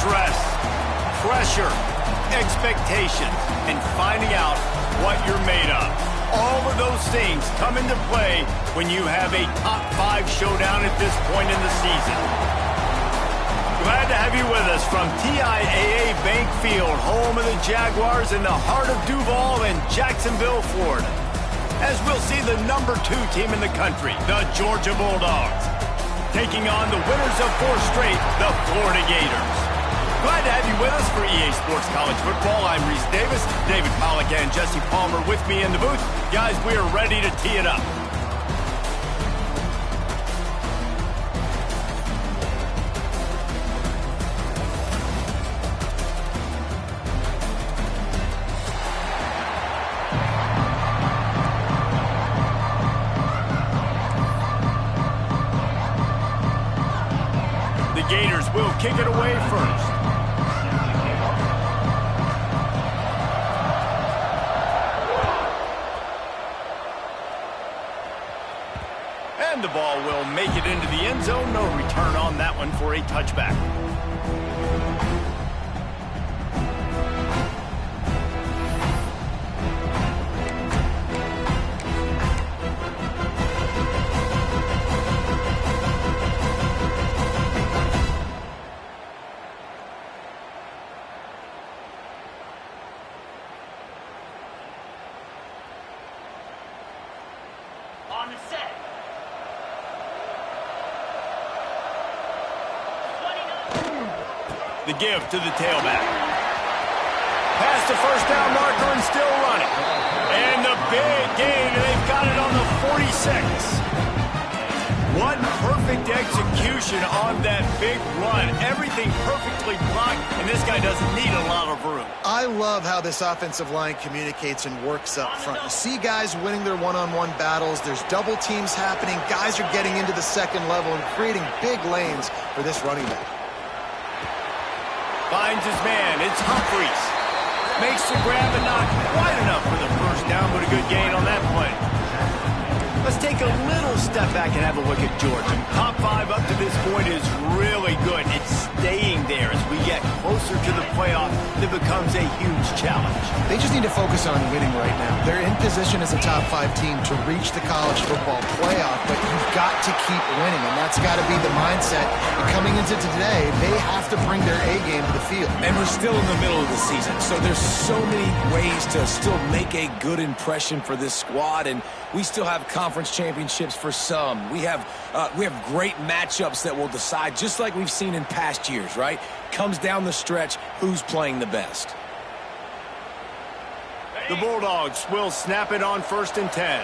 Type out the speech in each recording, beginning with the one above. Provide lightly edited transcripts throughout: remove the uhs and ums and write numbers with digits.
stress, pressure, expectations, and finding out what you're made of. All of those things come into play when you have a top 5 showdown at this point in the season. Glad to have you with us from TIAA Bank Field, home of the Jaguars in the heart of Duval and Jacksonville, Florida. As we'll see the number 2 team in the country, the Georgia Bulldogs, taking on the winners of 4 straight, the Florida Gators. Glad to have you with us for EA Sports College Football. I'm Reese Davis, David Pollack and Jesse Palmer with me in the booth. Guys, we are ready to tee it up. The Gators will kick it away first. And the ball will make it into the end zone. No return on that one for a touchback. On the set. The give to the tailback. Past the first down marker and still running. And the big gain, and they've got it on the 46. What perfect execution on that big run. Everything perfectly blocked, and this guy doesn't need a lot of room. I love how this offensive line communicates and works up front. You see guys winning their one-on-one battles. There's double teams happening. Guys are getting into the second level and creating big lanes for this running back. Finds his man. It's Humphries. Makes the grab and not quite enough for the first down, but a good gain on that play. Let's take a little step back and have a look at Georgia. Top 5 up to this point is really good. It's staying there as we get closer to the playoff. It becomes a huge challenge. They just need to focus on winning right now. They're in position as a top 5 team to reach the college football playoff, but you've got to keep winning, and that's got to be the mindset. And coming into today, they have to bring their A game to the field. And we're still in the middle of the season, so there's so many ways to still make a good impression for this squad, and we still have conference championships for some. We have great matchups that will decide, just like we've seen in past years, right? Comes down the stretch, who's playing the best. The Bulldogs will snap it on 1st and 10.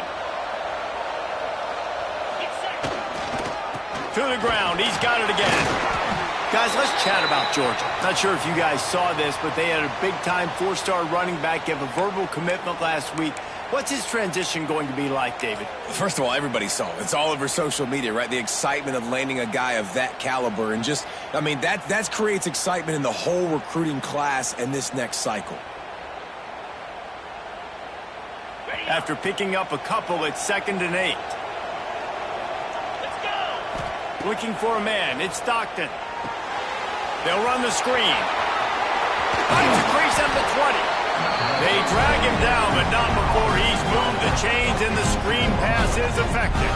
To the ground. He's got it again. Guys, let's chat about Georgia. Not sure if you guys saw this, but they had a big-time 4-star running back give a verbal commitment last week. What's his transition going to be like, David? First of all, everybody saw it. It's all over social media, right? The excitement of landing a guy of that caliber. And just, I mean, that creates excitement in the whole recruiting class and this next cycle. After picking up a couple, it's 2nd and 8. Let's go. Looking for a man. It's Stockton. They'll run the screen. Finds a crease at the 20. They drag him down, but not before he's moved the chains, and the screen pass is effective.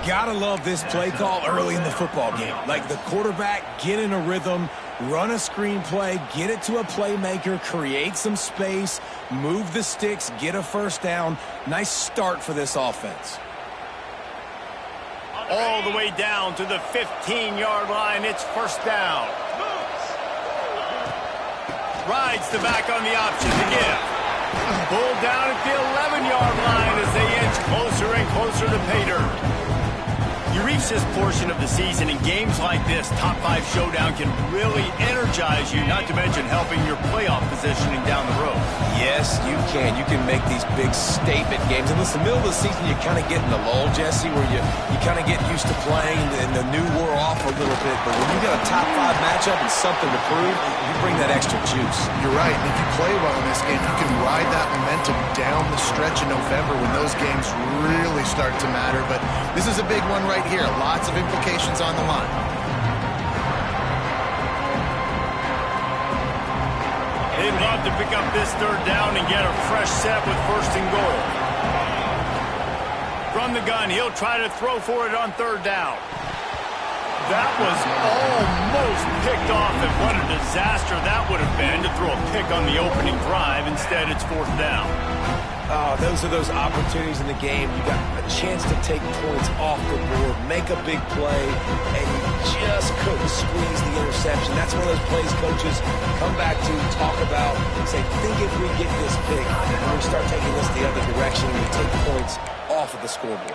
Gotta love this play call early in the football game. Like the quarterback, get in a rhythm, run a screen play, get it to a playmaker, create some space, move the sticks, get a first down. Nice start for this offense. All the way down to the 15-yard line. It's 1st down. Rides the back on the option to give. Pulled down at the 11-yard line as they inch closer and closer to pay dirt. You reach this portion of the season, and games like this, top 5 showdown, can really energize you, not to mention helping your playoff positioning down the road. Yes, you can. You can make these big statement games. And listen, middle of the season, you kind of get in the lull, Jesse, where you kind of get used to playing and the new wore off a little bit. But when you got a top 5 matchup and something to prove, you bring that extra juice. You're right. And if you play well in this game, you can ride that momentum down the stretch in November when those games really start to matter. But this is a big one right here. Lots of implications on the line. They'd love to pick up this third down and get a fresh set with 1st and goal. From the gun, he'll try to throw for it on 3rd down. That was almost picked off, and what a disaster that would have been to throw a pick on the opening drive. Instead, it's 4th down. Oh, those are those opportunities in the game. You got a chance to take points off the board, make a big play, and you just couldn't squeeze the interception. That's one of those plays coaches come back to, talk about, say, think if we get this pick, and we start taking this the other direction, and we take points off of the scoreboard.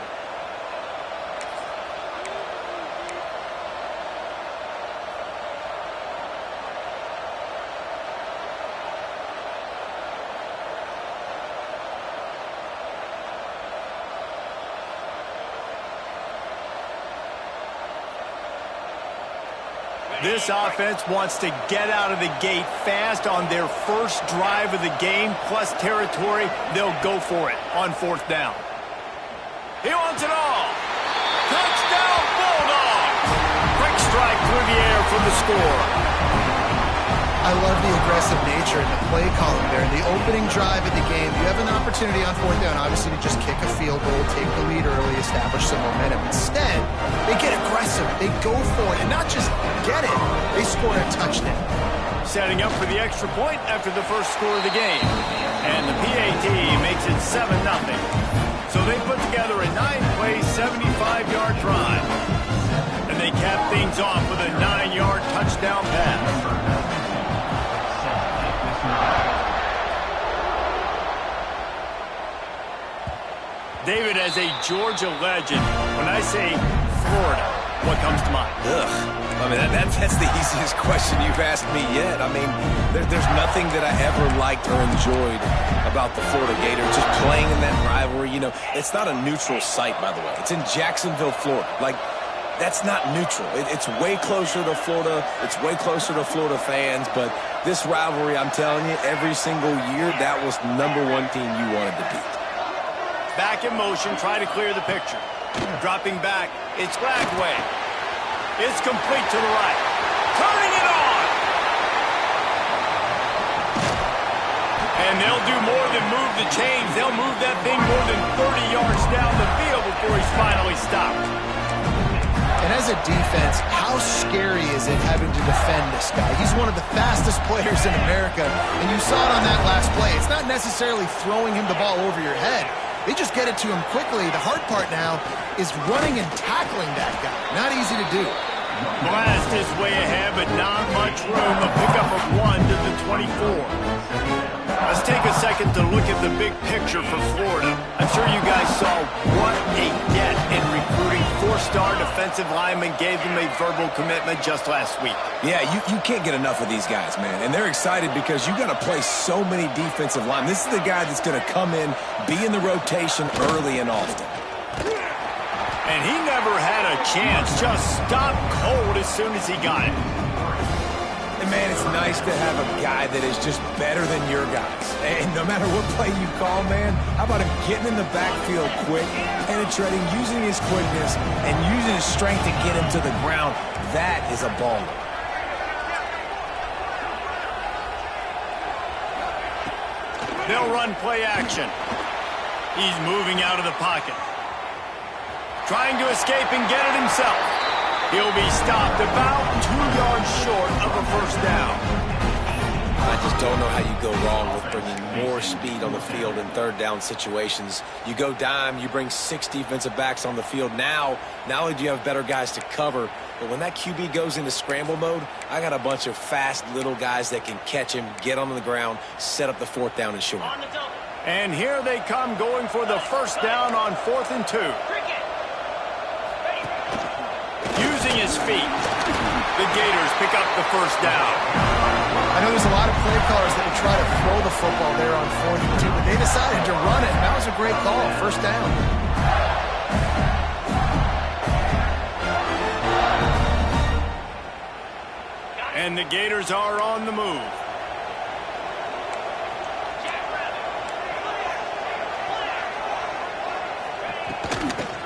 This offense wants to get out of the gate fast on their first drive of the game, plus territory. They'll go for it on 4th down. He wants it all. Touchdown, Bulldogs! Quick strike through the air for the score. I love the aggressive nature in the play calling there. In the opening drive of the game, you have an opportunity on 4th down, obviously, to just kick a field goal, take the lead early, establish some momentum. Instead, they get aggressive. They go for it, and not just get it, they score a touchdown. Setting up for the extra point after the first score of the game. And the PAT makes it 7-0. So they put together a 9-play, 75-yard drive. And they cap things off with a 9-yard touchdown pass. David, as a Georgia legend, when I say Florida, what comes to mind? I mean, that's the easiest question you've asked me yet. I mean, there's nothing that I ever liked or enjoyed about the Florida Gators, just playing in that rivalry. You know, it's not a neutral site, by the way. It's in Jacksonville, Florida. Like, that's not neutral. It's way closer to Florida. It's way closer to Florida fans. But this rivalry, I'm telling you, every single year, that was #1 team you wanted to beat. Back in motion, try to clear the picture. Dropping back, it's Lagway. It's complete to the right. Turning it on! And they'll do more than move the chains. They'll move that thing more than 30 yards down the field before he's finally stopped. And as a defense, how scary is it having to defend this guy? He's one of the fastest players in America, and you saw it on that last play. It's not necessarily throwing him the ball over your head. They just get it to him quickly. The hard part now is running and tackling that guy. Not easy to do. Blast is way ahead, but not much room. A pickup of 1 to the 24. Let's take a second to look at the big picture for Florida. I'm sure you guys saw what a get in recruiting. 4-star defensive lineman gave them a verbal commitment just last week. Yeah, you can't get enough of these guys, man. And they're excited because you got to play so many defensive linemen. This is the guy that's going to come in, be in the rotation early and often. And he never had a chance. Just stopped cold as soon as he got it. And, man, it's nice to have a guy that is just better than your guys. And no matter what play you call, man, how about him getting in the backfield quick, penetrating, using his quickness, and using his strength to get him to the ground. That is a baller. They'll run play action. He's moving out of the pocket. Trying to escape and get it himself. He'll be stopped about 2 yards short of a first down. I just don't know how you go wrong with bringing more speed on the field in third down situations. You go dime, you bring 6 defensive backs on the field. Now, not only do you have better guys to cover, but when that QB goes into scramble mode, I got a bunch of fast little guys that can catch him, get on the ground, set up the 4th down and short. And here they come going for the first down on 4th and 2. Using his feet, the Gators pick up the first down. I know there's a lot of play callers that would try to throw the football there on 4th and 2, but they decided to run it, and that was a great call. First down. And the Gators are on the move.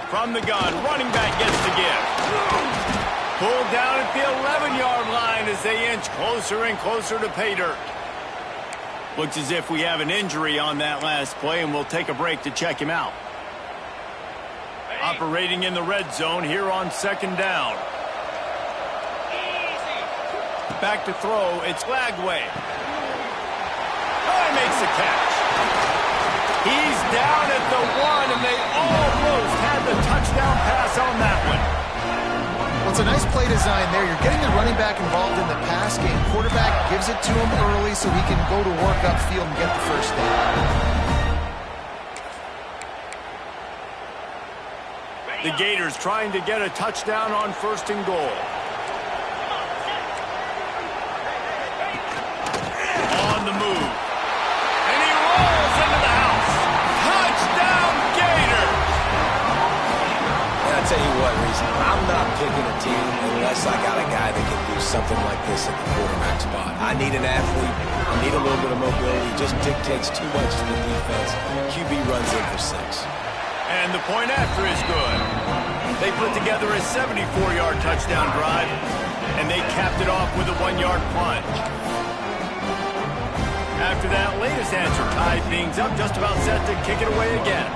From the gun, running back gets the give. Pulled down at the 11-yard line as they inch closer and closer to pay dirt. Looks as if we have an injury on that last play, and we'll take a break to check him out. Operating in the red zone here on second down. Back to throw, it's Lagway. Oh, he makes the catch. He's down at the 1, and they almost had the touchdown pass on that one. Well, it's a nice play design there. You're getting the running back involved in the pass game. Quarterback gives it to him early so he can go to work upfield and get the first down. The Gators trying to get a touchdown on 1st and goal. On the move. And he rolls into the house. Touchdown, Gators! And I'll tell you what, Reese, I'm not picking a team unless I got a guy that can do something like this at the quarterback spot. I need an athlete. I need a little bit of mobility. It just dictates too much to the defense. QB runs in for 6. And the point after is good. They put together a 74-yard touchdown drive, and they capped it off with a 1-yard plunge. After that latest answer tied things up, just about set to kick it away again.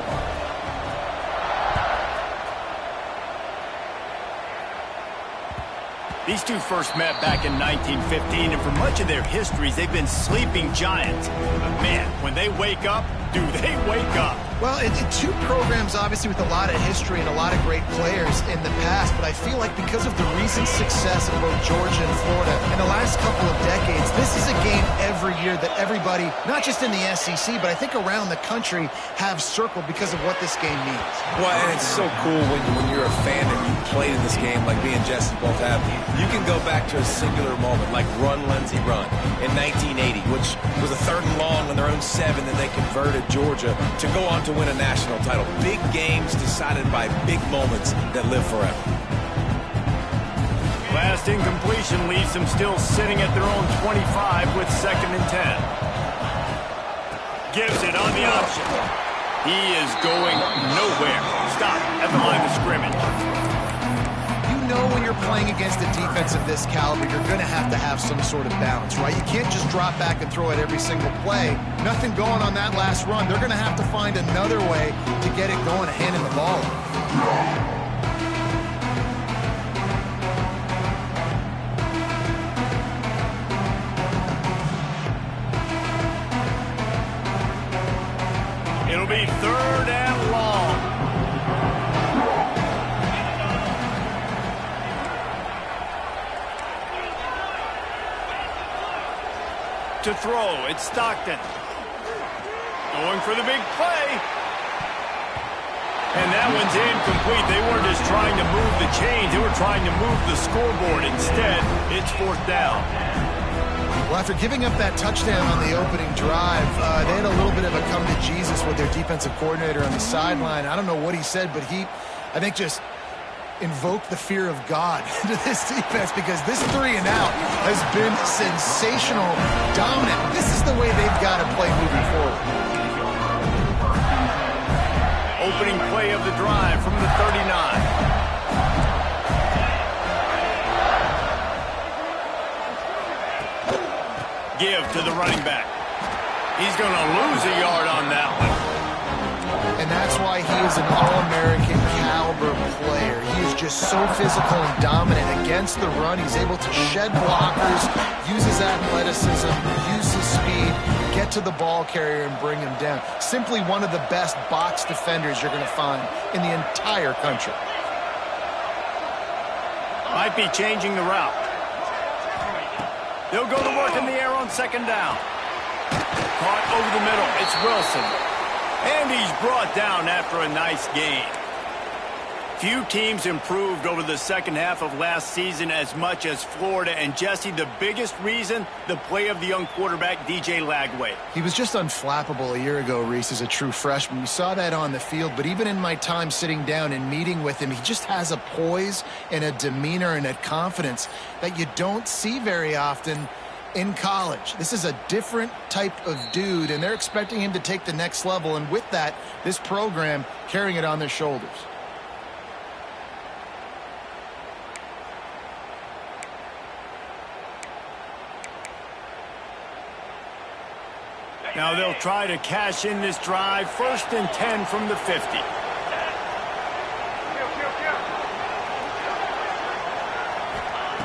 These two first met back in 1915, and for much of their histories, they've been sleeping giants. But man, when they wake up, do they wake up? Well, two programs, obviously, with a lot of history and a lot of great players in the past, but I feel like because of the recent success of both Georgia and Florida in the last couple of decades, this is a game every year that everybody, not just in the SEC, but I think around the country, have circled because of what this game means. Well, and it's so cool when you're a fan and you played in this game like me and Jesse both have. You can go back to a singular moment, like Run, Lindsey, Run in 1980, which was a 3rd and long on their own 7, and they converted Georgia to go on to win a national title. Big games decided by big moments that live forever. Last incompletion leaves them still sitting at their own 25 with 2nd and 10. Gives it on the option. He is going nowhere. Stop at the line of scrimmage. You know when you're playing against a defense of this caliber, you're going to have some sort of balance, right? You can't just drop back and throw it every single play. Nothing going on that last run. They're going to have to find another way to get it going, handing the ball. It'll be 3rd and long. To throw, it's Stockton. Going for the big play. And that one's incomplete. They weren't just trying to move the chains. They were trying to move the scoreboard. Instead, it's 4th down. Well, after giving up that touchdown on the opening drive, they had a little bit of a come to Jesus with their defensive coordinator on the sideline. I don't know what he said, but he, I think, just invoke the fear of God into this defense, because this 3 and out has been sensational, dominant. This is the way they've got to play moving forward. Opening play of the drive from the 39. Give to the running back. He's going to lose a yard on that one. And that's why he is an All-American caliber player. He is just so physical and dominant against the run. He's able to shed blockers, use his athleticism, use his speed, get to the ball carrier and bring him down. Simply one of the best box defenders you're going to find in the entire country. Might be changing the route. They'll go to work in the air on 2nd down. Caught over the middle. It's Wilson. And he's brought down after a nice gain. Few teams improved over the second half of last season as much as Florida. And, Jesse, the biggest reason, the play of the young quarterback, DJ Lagway. He was just unflappable a year ago, Reese, as a true freshman. You saw that on the field, but even in my time sitting down and meeting with him, he just has a poise and a demeanor and a confidence that you don't see very often in college. This is a different type of dude, and they're expecting him to take the next level, and with that, this program carrying it on their shoulders. Now they'll try to cash in this drive. 1st and 10 from the 50.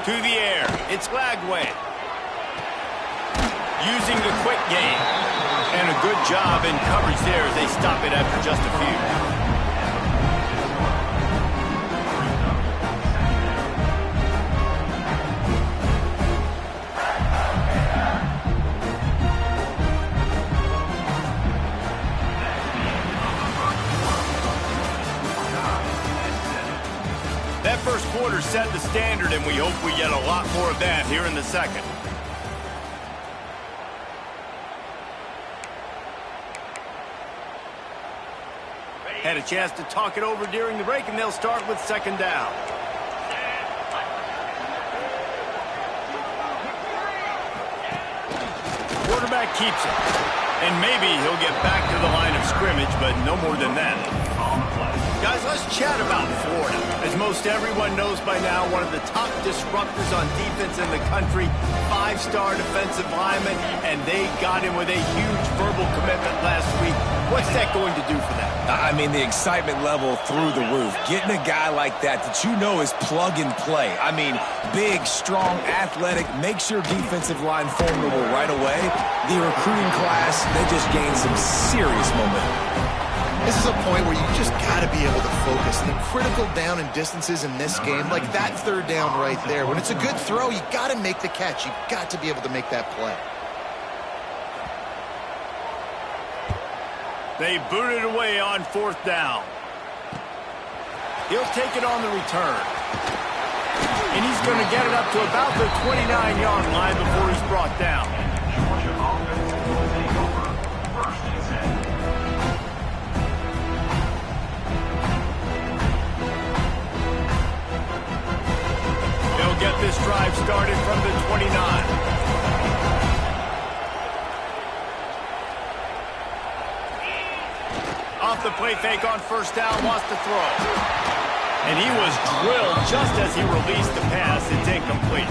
To the air. It's Lagway. Using the quick game. And a good job in coverage there as they stop it after just a few. That first quarter set the standard, and we hope we get a lot more of that here in the second. Had a chance to talk it over during the break, and they'll start with 2nd down. Quarterback keeps it. And maybe he'll get back to the line of scrimmage, but no more than that. Guys, let's chat about Florida. As most everyone knows by now, one of the top disruptors on defense in the country, 5-star defensive lineman, and they got him with a huge verbal commitment last week. What's that going to do for them? I mean, the excitement level through the roof. Getting a guy like that you know is plug and play. I mean, big, strong, athletic, makes your defensive line formidable right away. The recruiting class, they just gained some serious momentum. This is a point where you just got to be able to focus. The critical down and distances in this game, like that 3rd down right there. When it's a good throw, you got to make the catch. You got to be able to make that play. They boot it away on 4th down. He'll take it on the return. And he's going to get it up to about the 29-yard line before he's brought down. They'll get this drive started from the 29. Off the play fake on 1st down, wants to throw. And he was drilled just as he released the pass. It's incomplete.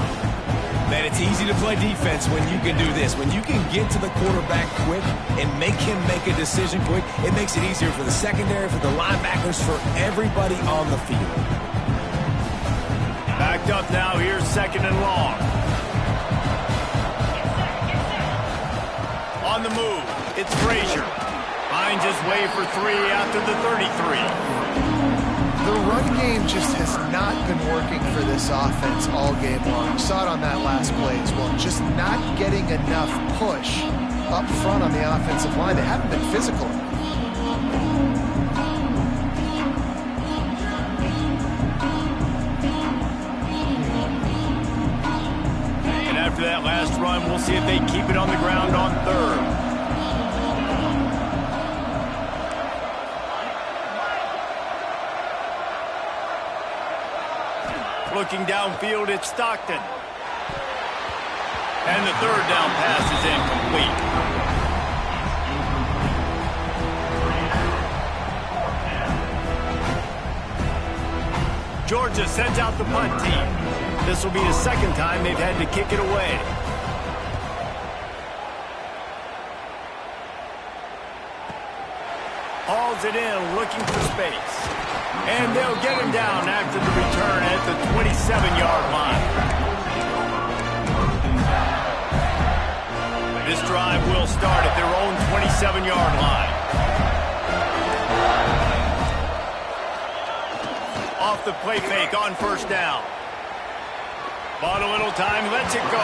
Man, it's easy to play defense when you can do this. When you can get to the quarterback quick and make him make a decision quick, it makes it easier for the secondary, for the linebackers, for everybody on the field. Backed up now, here's 2nd and long. On the move, it's Frazier. Finds his way for 3 after the 33. The run game just has not been working for this offense all game long. You saw it on that last play as well. Just not getting enough push up front on the offensive line. They haven't been physical. And after that last run, we'll see if they keep it on the ground on 3rd. Looking downfield, it's Stockton. And the 3rd down pass is incomplete. Georgia sends out the punt team. This will be the 2nd time they've had to kick it away. Hauls it in, looking for space. And they'll get him down after the return at the 27-yard line. This drive will start at their own 27-yard line. Off the play fake on 1st down. Bought a little time, lets it go.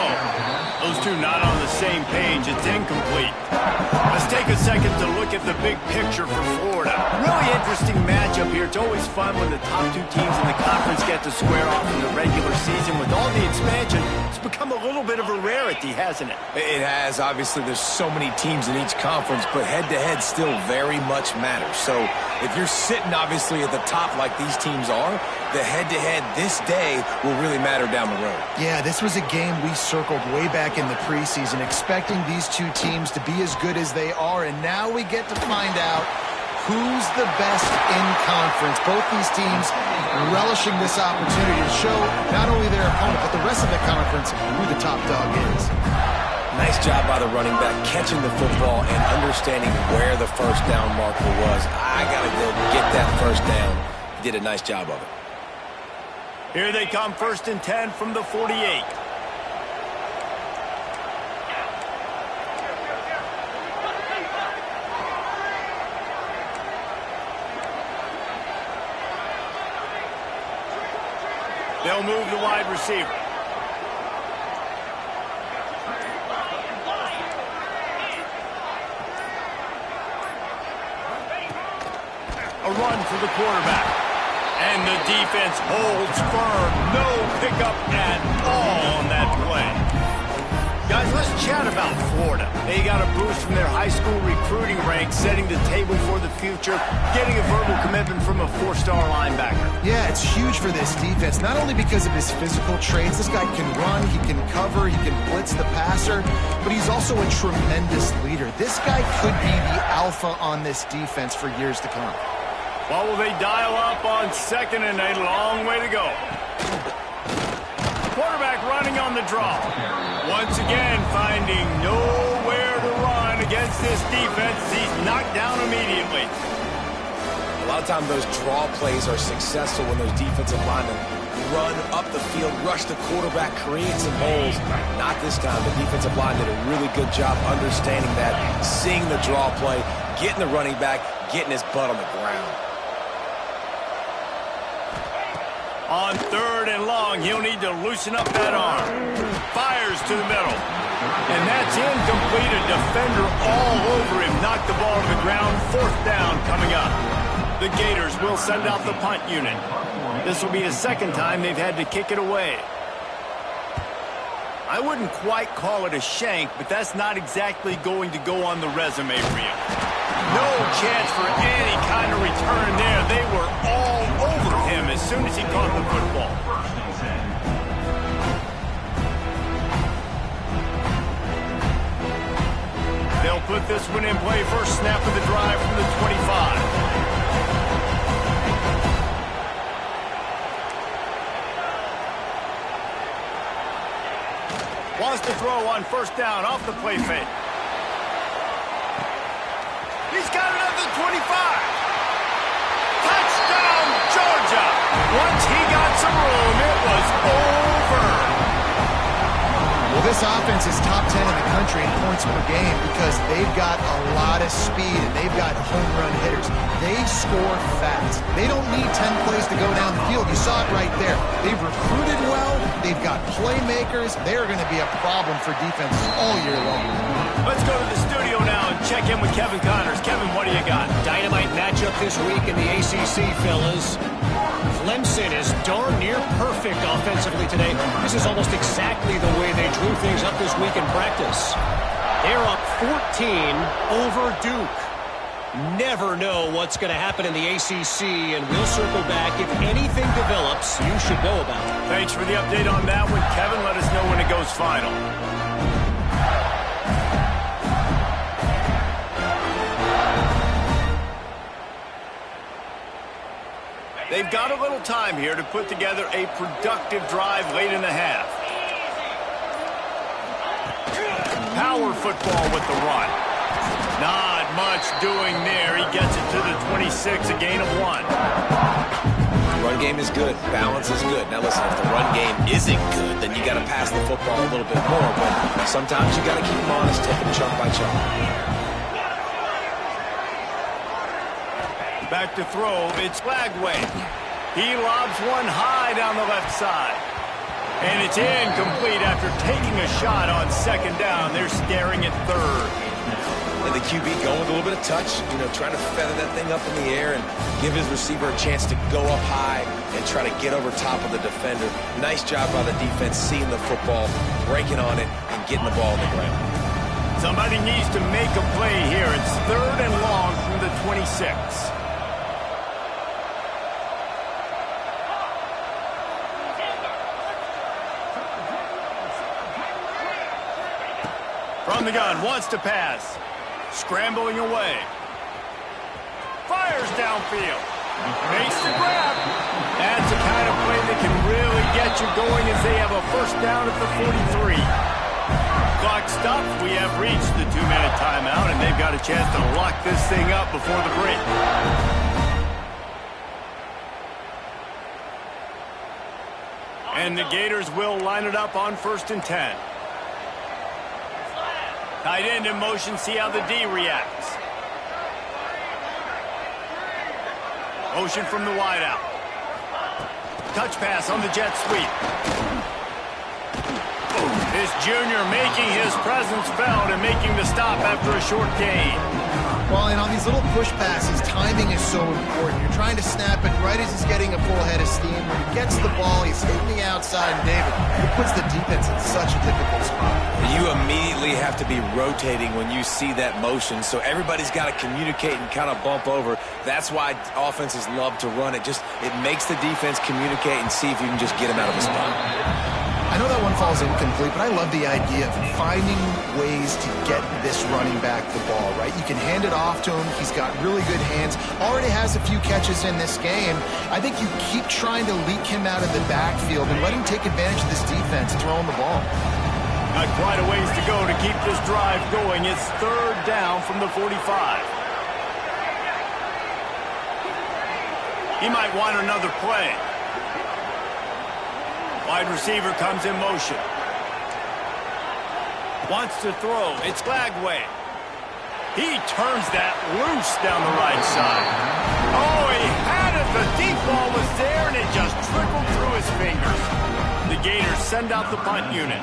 Those two not on the same page. It's incomplete. Let's take a second to look at the big picture for Florida. Really interesting matchup here. It's always fun when the top 2 teams in the conference get to square off in the regular season. With all the expansion, it's become a little bit of a rarity, hasn't it? It has. Obviously, there's so many teams in each conference, but head-to-head still very much matters. So if you're sitting, obviously, at the top like these teams are, the head-to-head this day will really matter down the road. Yeah, this was a game we circled way back in the preseason, expecting these 2 teams to be as good as they are, and now we get to find out who's the best in conference. Both these teams relishing this opportunity to show not only their opponent, but the rest of the conference who the top dog is. Nice job by the running back, catching the football and understanding where the first down marker was. I got to go get that first down. He did a nice job of it. Here they come, 1st and 10 from the 48. They'll move the wide receiver. A run for the quarterback. And the defense holds firm. No pickup at all on that play. Guys, let's chat about Florida. They got a boost from their high school recruiting ranks, setting the table for the future, getting a verbal commitment from a 4-star linebacker. Yeah, it's huge for this defense, not only because of his physical traits. This guy can run, he can cover, he can blitz the passer, but he's also a tremendous leader. This guy could be the alpha on this defense for years to come. Well, will they dial up on 2nd and a long way to go? Quarterback running on the draw. Once again, finding nowhere to run against this defense. He's knocked down immediately. A lot of times those draw plays are successful when those defensive linemen run up the field, rush the quarterback, create some holes. Not this time. The defensive line did a really good job understanding that, seeing the draw play, getting the running back, getting his butt on the ground. On 3rd and long, he'll need to loosen up that arm. Fires to the middle. And that's incomplete. A defender all over him. Knocked the ball to the ground. 4th down coming up. The Gators will send out the punt unit. This will be the 2nd time they've had to kick it away. I wouldn't quite call it a shank, but that's not exactly going to go on the resume for you. No chance for any kind of return there. They were all over him as soon as he caught the football. They'll put this one in play. First snap of the drive from the 25. Wants to throw on 1st down off the play fake. He's got it at the 25. Touchdown, Georgia. Once he got some room, it was over. Well, this offense is top 10 in the country in points per game because they've got a lot of speed and they've got home run hitters. They score fast. They don't need 10 plays to go down the field. You saw it right there. They've recruited well. They've got playmakers. They are going to be a problem for defenses all year long. Let's go to the studio now and check in with Kevin Connors. Kevin, what do you got? Dynamite matchup this week in the ACC, fellas. Clemson is darn near perfect offensively today. This is almost exactly the way they drew things up this week in practice. They're up 14 over Duke. Never know what's going to happen in the ACC, and we'll circle back. If anything develops, you should know about it. Thanks for the update on that one, Kevin. Let us know when it goes final. They've got a little time here to put together a productive drive late in the half. Power football with the run. Not much doing there. He gets it to the 26, a gain of 1. Run game is good. Balance is good. Now listen, if the run game isn't good, then you got to pass the football a little bit more. But sometimes you got to keep them honest, take them chunk by chunk. Back to throw. It's Lagway. He lobs one high down the left side. And it's incomplete after taking a shot on 2nd down. They're staring at 3rd. And the QB going with a little bit of touch, trying to feather that thing up in the air and give his receiver a chance to go up high and try to get over top of the defender. Nice job by the defense seeing the football, breaking on it, and getting the ball on the ground. Somebody needs to make a play here. It's 3rd and long from the 26. From the gun, wants to pass. Scrambling away. Fires downfield. Makes the grab. That's the kind of play that can really get you going as they have a 1st down at the 43. clock stops. We have reached the 2-minute timeout, and they've got a chance to lock this thing up before the break. And the Gators will line it up on 1st and 10. Tight end in motion, see how the D reacts. Motion from the wideout. Touch pass on the jet sweep. This junior making his presence felt and making the stop after a short gain. Well, and on these little push passes, timing is so important. You're trying to snap it right as he's getting a full head of steam. When he gets the ball, he's hitting the outside, and David, it puts the defense in such a difficult spot. You immediately have to be rotating when you see that motion, so everybody's got to communicate and kind of bump over. That's why offenses love to run it. It makes the defense communicate and see if you can just get him out of the spot. I know that one falls incomplete, but I love the idea of finding ways to get this running back the ball, right? You can hand it off to him. He's got really good hands. Already has a few catches in this game. I think you keep trying to leak him out of the backfield and let him take advantage of this defense throwing the ball. Got quite a ways to go to keep this drive going. It's 3rd down from the 45. He might want another play. Wide receiver comes in motion. Wants to throw. It's Glagway. He turns that loose down the right side. Oh, he had it. The deep ball was there, and it just trickled through his fingers. The Gators send out the punt unit.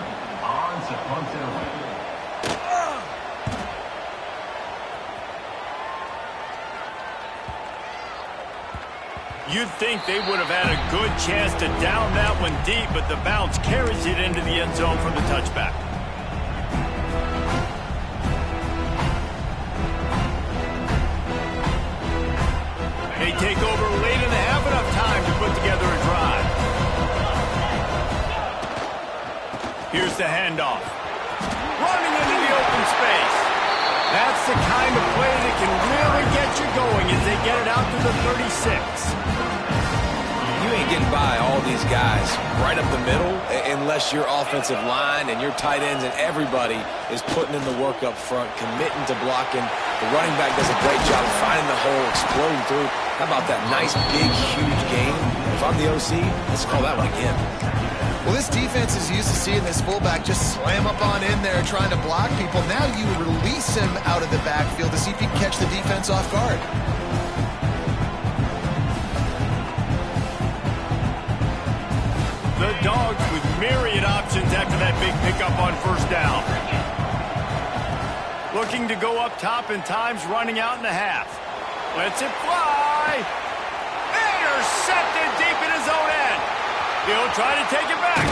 You'd think they would have had a good chance to down that one deep, but the bounce carries it into the end zone for the touchback. They take over late and they have enough time to put together a drive. Here's the handoff. Running into the open space. That's the kind of play that can really get you going as they get it out to the 36. You ain't getting by all these guys right up the middle unless your offensive line and your tight ends and everybody is putting in the work up front, committing to blocking. The running back does a great job of finding the hole, exploding through. How about that nice, big, huge game? If I'm the OC, let's call that one again. Well, this defense is used to seeing this fullback just slam up on in there trying to block people. Now you release him out of the backfield to see if you can catch the defense off guard. The Dogs with myriad options after that big pickup on 1st down. Looking to go up top, and time's running out in the half. Lets it fly. Intercepted deep in his own end. He'll try to take it back.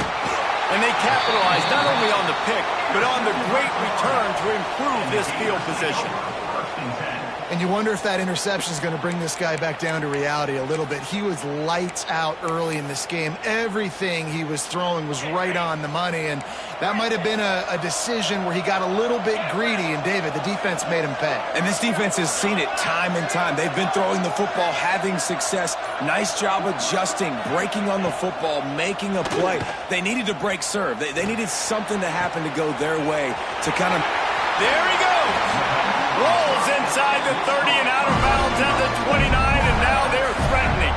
And they capitalize not only on the pick, but on the great return to improve this field position. And you wonder if that interception is going to bring this guy back down to reality a little bit. He was lights out early in this game. Everything he was throwing was right on the money, and that might have been a decision where he got a little bit greedy, and David, the defense made him pay. And this defense has seen it time and time. They've been throwing the football, having success. Nice job adjusting, breaking on the football, making a play. They needed to break serve. They needed something to happen to go their way to kind of... There he goes! Rolls inside the 30 and out of bounds at the 29, and now they're threatening.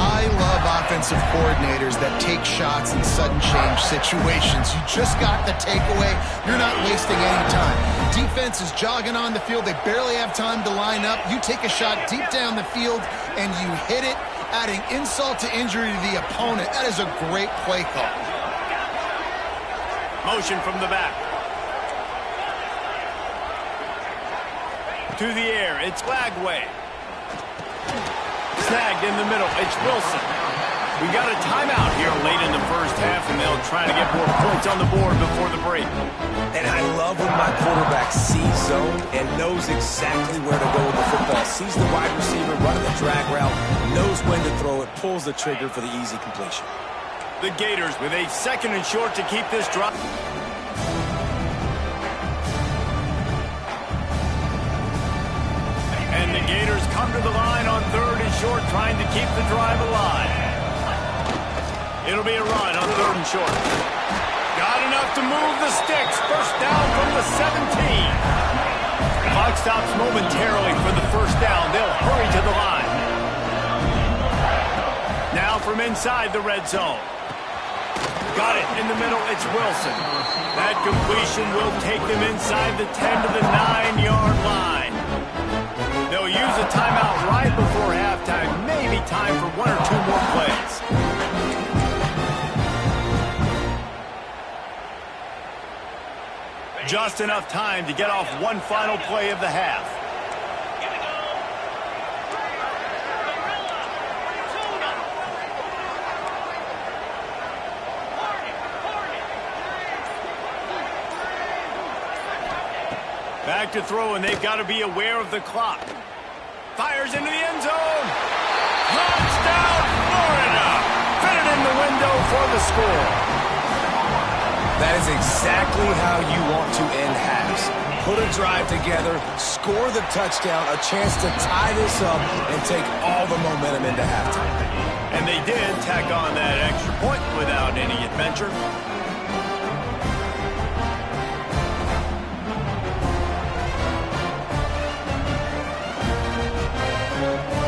I love offensive coordinators that take shots in sudden change situations. You just got the takeaway. You're not wasting any time. Defense is jogging on the field. They barely have time to line up. You take a shot deep down the field, and you hit it, adding insult to injury to the opponent. That is a great play call. Motion from the back. To the air, it's Glagway. Snagged in the middle, it's Wilson. We got a timeout here late in the first half, and they'll try to get more points on the board before the break. And I love when my quarterback sees zone and knows exactly where to go with the football. Sees the wide receiver running the drag route, knows when to throw it, pulls the trigger for the easy completion. The Gators with a 2nd and short to keep this drive. And the Gators come to the line on 3rd and short, trying to keep the drive alive. It'll be a run on 3rd and short. Got enough to move the sticks. First down from the 17. Clock stops momentarily for the first down. They'll hurry to the line. Now from inside the red zone. Got it in the middle. It's Wilson. That completion will take them inside the 10 to the 9-yard line. They'll use a timeout right before halftime. Maybe time for one or two more plays. Just enough time to get off one final play of the half. Back to throw, and they've got to be aware of the clock. Fires into the end zone. Touchdown, Florida! Fitted in the window for the score. That is exactly how you want to end halves. Put a drive together, score the touchdown, a chance to tie this up, and take all the momentum into halftime. And they did tack on that extra point without any adventure.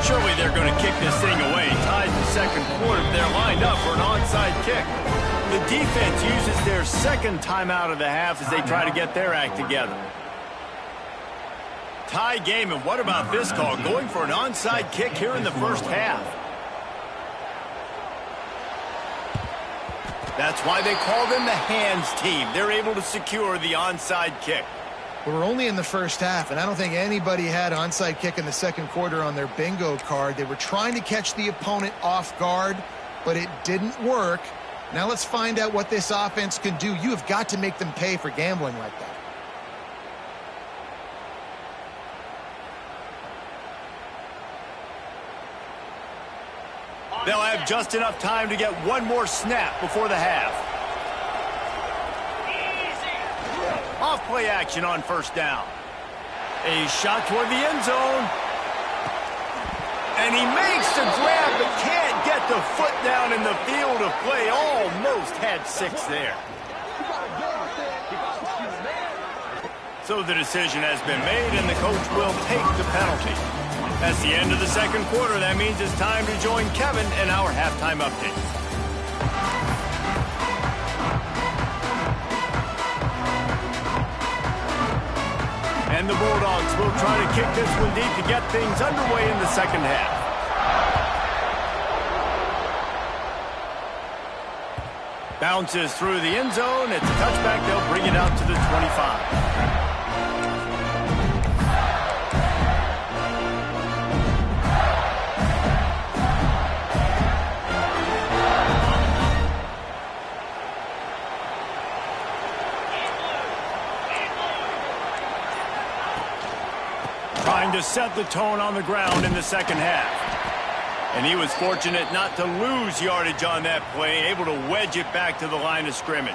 Surely they're going to kick this thing away. Tied in the second quarter. They're lined up for an onside kick. The defense uses their second timeout of the half as they try to get their act together. Tie game, and what about this call? Going for an onside kick here in the first half. That's why they call them the hands team. They're able to secure the onside kick. We're only in the first half, and I don't think anybody had onside kick in the second quarter on their bingo card. They were trying to catch the opponent off guard, but it didn't work. Now let's find out what this offense can do. You have got to make them pay for gambling like that. They'll have just enough time to get one more snap before the half. Off play action on first down. A shot toward the end zone. And he makes the grab but can't get the foot down in the field of play. Almost had 6 there. So the decision has been made and the coach will take the penalty. That's the end of the second quarter. That means it's time to join Kevin in our halftime update. And the Bulldogs will try to kick this one deep to get things underway in the second half. Bounces through the end zone. It's a touchback. They'll bring it out to the 25. Trying to set the tone on the ground in the second half. And he was fortunate not to lose yardage on that play, able to wedge it back to the line of scrimmage.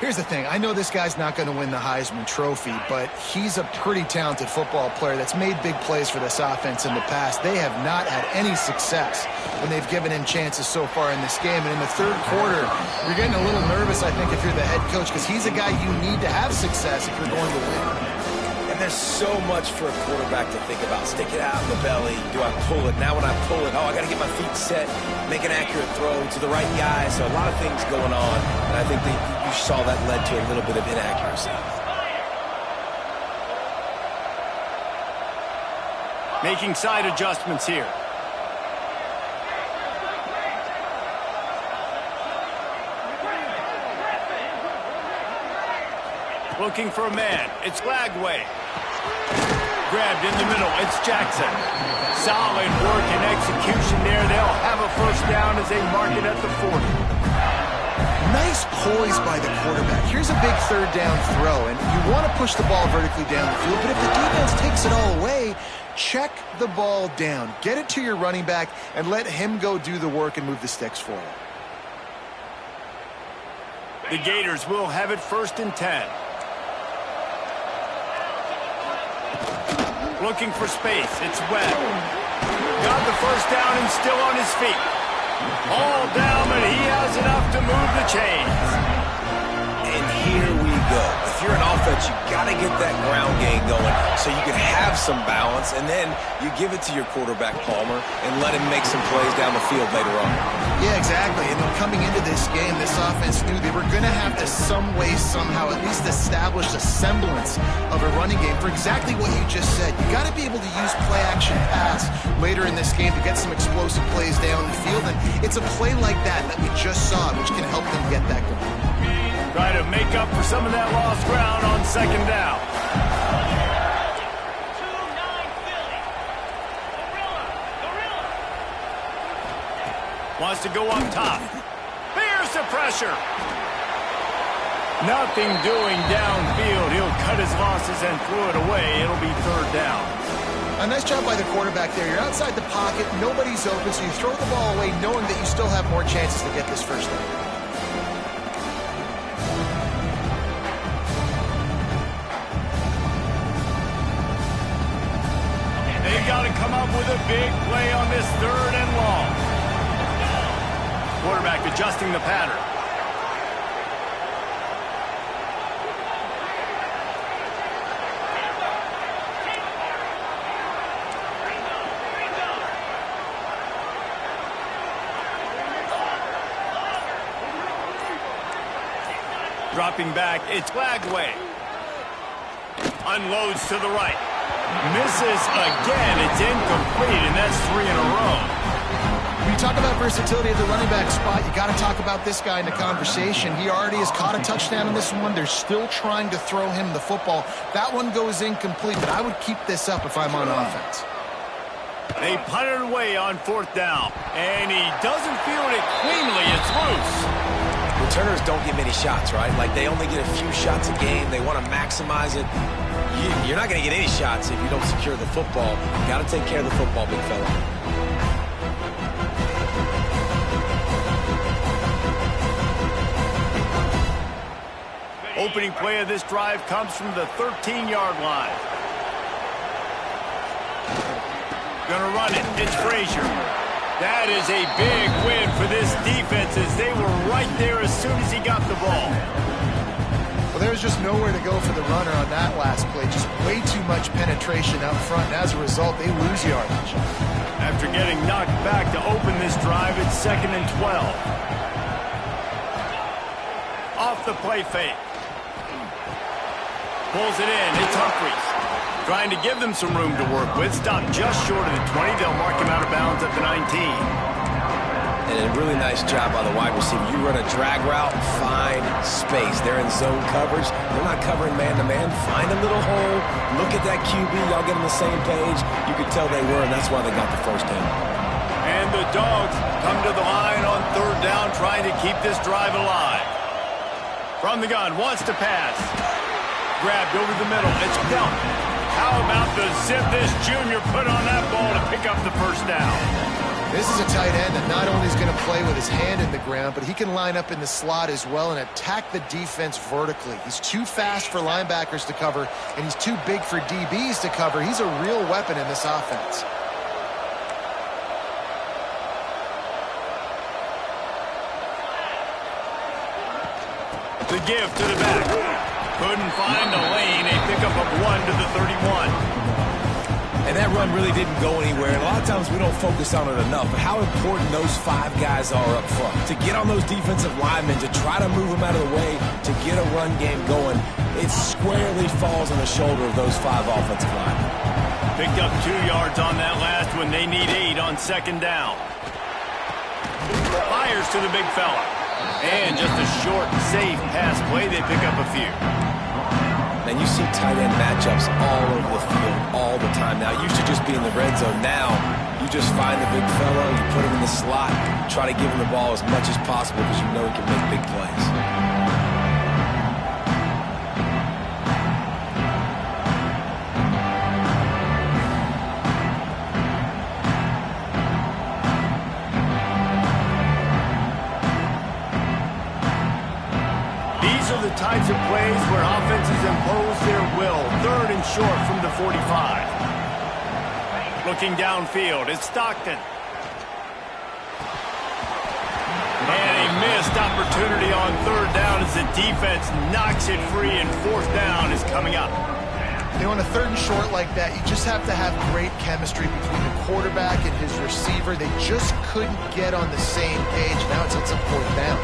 Here's the thing. I know this guy's not going to win the Heisman Trophy, but he's a pretty talented football player that's made big plays for this offense in the past. They have not had any success when they've given him chances so far in this game. And in the third quarter, you're getting a little nervous, I think, if you're the head coach, because he's a guy you need to have success if you're going to win. There's so much for a quarterback to think about. Stick it out in the belly. Do I pull it? Now when I pull it, I got to get my feet set, make an accurate throw to the right guy. So a lot of things going on, and I think that you saw that led to a little bit of inaccuracy. Making side adjustments here. Looking for a man. It's Lagway. Grabbed in the middle. It's Jackson. Solid work and execution there. They'll have a first down as they mark it at the 40. Nice poise by the quarterback. Here's a big third down throw, and you want to push the ball vertically down the field, but if the defense takes it all away, check the ball down. Get it to your running back and let him go do the work and move the sticks for you. The Gators will have it 1st and 10. Looking for space. It's Webb. Got the first down and still on his feet. All down, but he has enough to move the chains. here we go. If you're an offense, you got to get that ground game going so you can have some balance, and then you give it to your quarterback, Palmer, and let him make some plays down the field later on. Yeah, exactly. And coming into this game, this offense knew they were going to have to some way, somehow, at least establish a semblance of a running game for exactly what you just said. You got to be able to use play-action pass later in this game to get some explosive plays down the field, and it's a play like that we just saw, which can help them get that going. Try to make up for some of that lost ground on second down. 2-9 Philly. Gorilla. Wants to go up top. Here's the pressure. Nothing doing downfield. He'll cut his losses and throw it away. It'll be third down. A nice job by the quarterback there. You're outside the pocket. Nobody's open, so you throw the ball away knowing that you still have more chances to get this first down. They've got to come up with a big play on this third and long. Quarterback adjusting the pattern. Dropping back, it's Lagway. Unloads to the right. Misses again. It's incomplete, and that's 3 in a row. When you talk about versatility at the running back spot, you got to talk about this guy in the conversation. He already has caught a touchdown on this one. They're still trying to throw him the football. That one goes incomplete, but I would keep this up if I'm on offense. They punt it away on fourth down, and he doesn't field it cleanly. It's loose. Returners don't get many shots, right? Like, they only get a few shots a game. They want to maximize it. You're not going to get any shots if you don't secure the football. You got to take care of the football, big fella. Opening play of this drive comes from the 13-yard line. Gonna run it. It's Frazier. That is a big win for this defense as they were right there as soon as he got the ball. Well, there was just nowhere to go for the runner on that last play. Just way too much penetration up front, and as a result, they lose yardage. After getting knocked back to open this drive, it's 2nd and 12. Off the play fake. Pulls it in. It's Humphries. Trying to give them some room to work with. Stopped just short of the 20. They'll mark him out of bounds at the 19. And a really nice job by the wide receiver. You run a drag route, find space. They're in zone coverage. They're not covering man-to-man. Find a little hole. Look at that QB. Y'all get on the same page. You could tell they were, and that's why they got the first down. And the Dogs come to the line on third down, trying to keep this drive alive. From the gun, wants to pass. Grabbed over the middle. It's Delk. How about the zip this junior put on that ball to pick up the first down? This is a tight end that not only is going to play with his hand in the ground, but he can line up in the slot as well and attack the defense vertically. He's too fast for linebackers to cover, and he's too big for DBs to cover. He's a real weapon in this offense. The give to the back. Couldn't find a lane. A pickup of 1 to the 31. And that run really didn't go anywhere. And a lot of times we don't focus on it enough. But how important those 5 guys are up front. To get on those defensive linemen, to try to move them out of the way, to get a run game going, it squarely falls on the shoulder of those 5 offensive linemen. Picked up 2 yards on that last one. They need 8 on second down. Fires to the big fella. And just a short, safe pass play. They pick up a few. And you see tight end matchups all over the field all the time now. It used to just be in the red zone. Now you just find the big fella, you put him in the slot, try to give him the ball as much as possible because you know he can make big plays. The types of plays where offenses impose their will. 3rd and short from the 45. Looking downfield, it's Stockton. And A missed opportunity on third down as the defense knocks it free, and fourth down is coming up. On a third and short like that, you just have to have great chemistry between the quarterback and his receiver. They just couldn't get on the same page. Now it's a fourth down.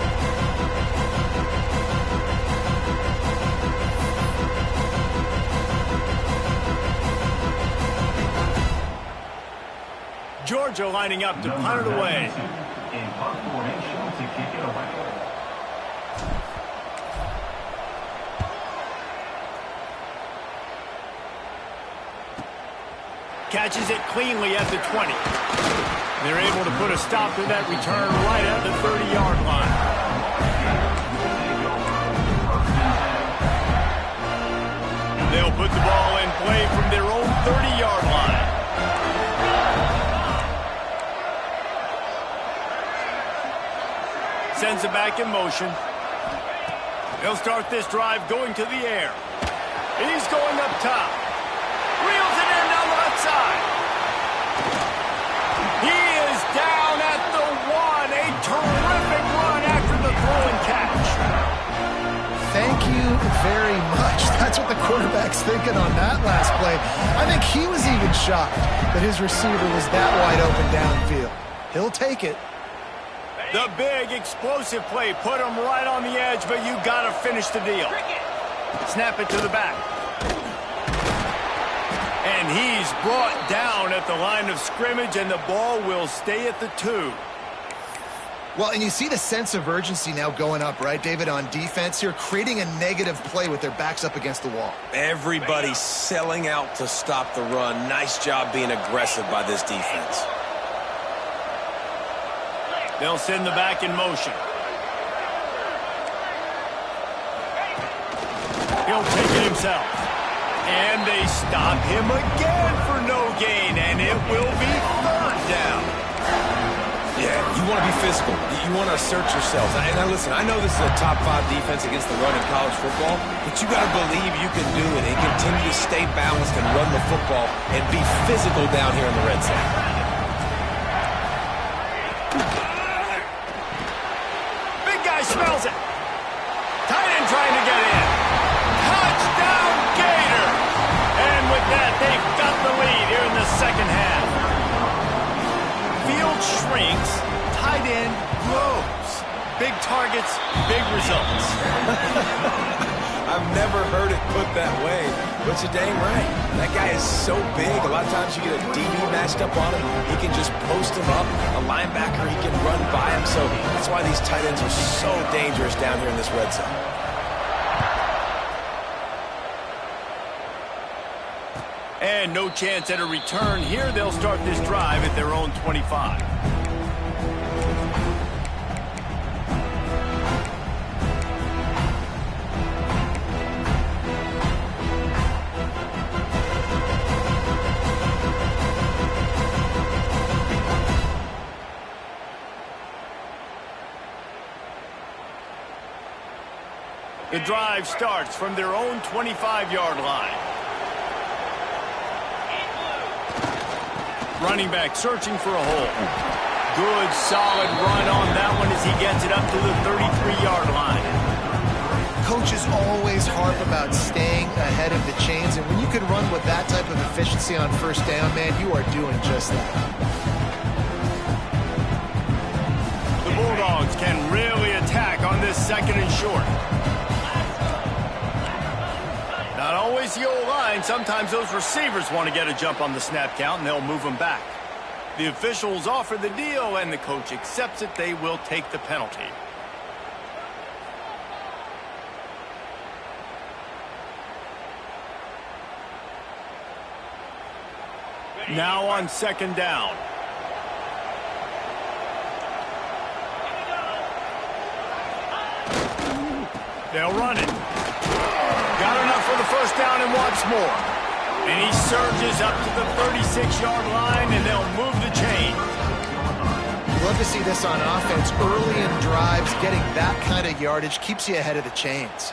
Georgia lining up to punt it away. In punt formation to kick it away. Catches it cleanly at the 20. They're able to put a stop to that return right at the 30-yard line. They'll put the ball in play from their own 30-yard line. Sends it back in motion. They'll start this drive going to the air. He's going up top. Reels it in down the left side. He is down at the 1. A terrific run after the throw and catch. Thank you very much. That's what the quarterback's thinking on that last play. I think he was even shocked that his receiver was that wide open downfield. He'll take it. The big explosive play put him right on the edge, but you got to finish the deal. Snap it to the back. And he's brought down at the line of scrimmage, and the ball will stay at the 2. Well, and you see the sense of urgency now going up, right, David, on defense here, creating a negative play with their backs up against the wall. Everybody's selling out to stop the run. Nice job being aggressive by this defense. They'll send the back in motion. He'll take it himself. And they stop him again for no gain, and it will be third down. Yeah, you want to be physical. You want to assert yourselves. And now listen, I know this is a top 5 defense against the run in college football, but you got to believe you can do it and continue to stay balanced and run the football and be physical down here in the red zone. Big guy smells it. Tight end trying to get in. Touchdown, Gator! And with that, they've got the lead here in the second half. Field shrinks, tight end grows. Big targets, big results. I've never heard it put that way, but you're dang right. That guy is so big. A lot of times you get a DB matched up on him. He can just post him up. A linebacker, he can run by him. So that's why these tight ends are so dangerous down here in this red zone. And no chance at a return here. They'll start this drive at their own 25. The drive starts from their own 25-yard line. Running back searching for a hole. Good, solid run on that one as he gets it up to the 33-yard line. Coaches always harp about staying ahead of the chains, and when you can run with that type of efficiency on first down, man, you are doing just that. The Bulldogs can really attack on this second and short. Not always the O-line. Sometimes those receivers want to get a jump on the snap count, and they'll move them back. The officials offer the deal, and the coach accepts it. They will take the penalty. Now on second down. They'll run it. Got enough for the first down and wants more. And he surges up to the 36-yard line, and they'll move the chain. Love to see this on offense. Early in drives, getting that kind of yardage keeps you ahead of the chains.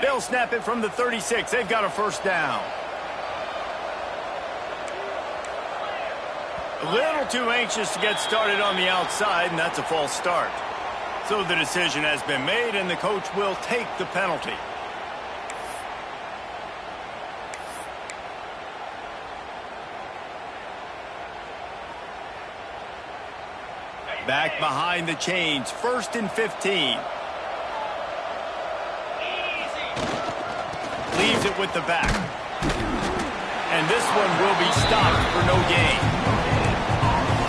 They'll snap it from the 36. They've got a first down. A little too anxious to get started on the outside, and that's a false start. So the decision has been made, and the coach will take the penalty. Back behind the chains, 1st and 15. Leaves it with the back. And this one will be stopped for no gain.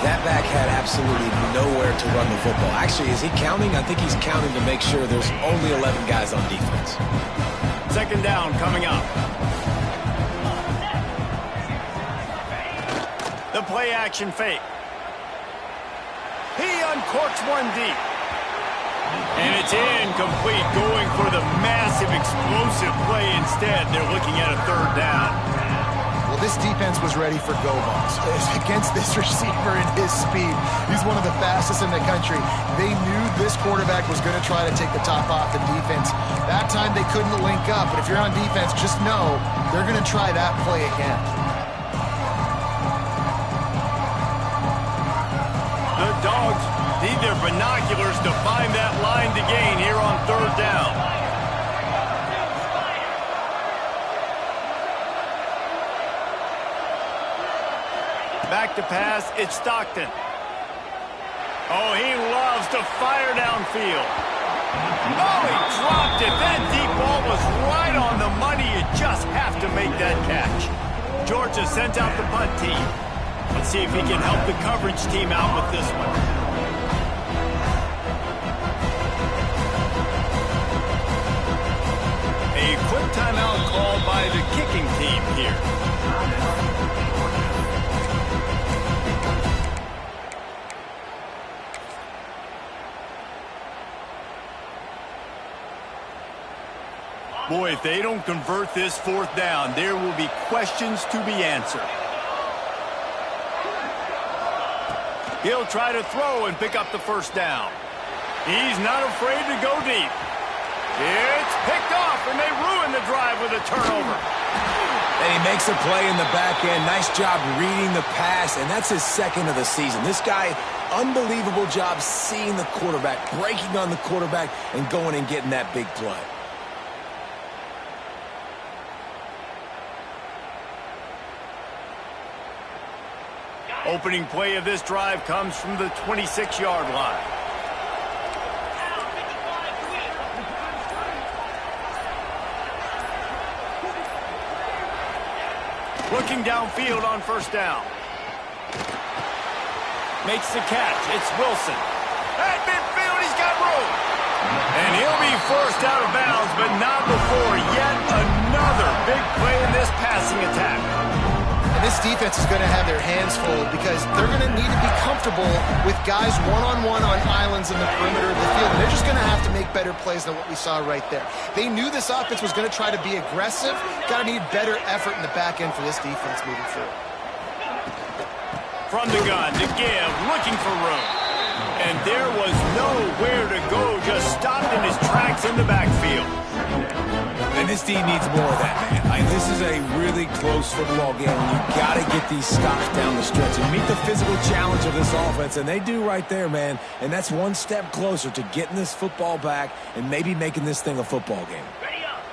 That back had absolutely nowhere to run the football. Actually, is he counting? I think he's counting to make sure there's only 11 guys on defense. 2nd down coming up. The play action fake. He uncorks one deep. And it's incomplete, going for the massive explosive play instead. They're looking at a 3rd down. Well, this defense was ready for go balls against this receiver and his speed. He's one of the fastest in the country. They knew this quarterback was going to try to take the top off the defense. That time they couldn't link up, but if you're on defense, just know they're going to try that play again. The Dogs need their binoculars to find that line to gain here on 3rd down. Back to pass, it's Stockton. Oh, he loves to fire downfield. Oh, he dropped it. That deep ball was right on the money. You just have to make that catch. Georgia sent out the punt team. Let's see if he can help the coverage team out with this one. A quick timeout called by the kicking team here. Boy, if they don't convert this 4th down, there will be questions to be answered. He'll try to throw and pick up the 1st down. He's not afraid to go deep. It's picked off, and they ruin the drive with a turnover. And he makes a play in the back end. Nice job reading the pass, and that's his 2nd of the season. This guy, unbelievable job seeing the quarterback, breaking on the quarterback, and going and getting that big play. Opening play of this drive comes from the 26-yard line. Looking downfield on 1st down. Makes the catch. It's Wilson. At midfield, he's got room. And he'll be forced out of bounds, but not before yet another big play in this passing attack. And this defense is going to have their hands full because they're going to need to be comfortable with guys one-on-one on islands in the perimeter of the field. And they're just going to have to make better plays than what we saw right there. They knew this offense was going to try to be aggressive. Got to need better effort in the back end for this defense moving forward. From the gun to give, looking for room. And there was nowhere to go, just stopped in his tracks in the backfield. And this team needs more of that, man. This is a really close football game. You got to get these stops down the stretch and meet the physical challenge of this offense, and they do right there, man. And that's one step closer to getting this football back and maybe making this thing a football game.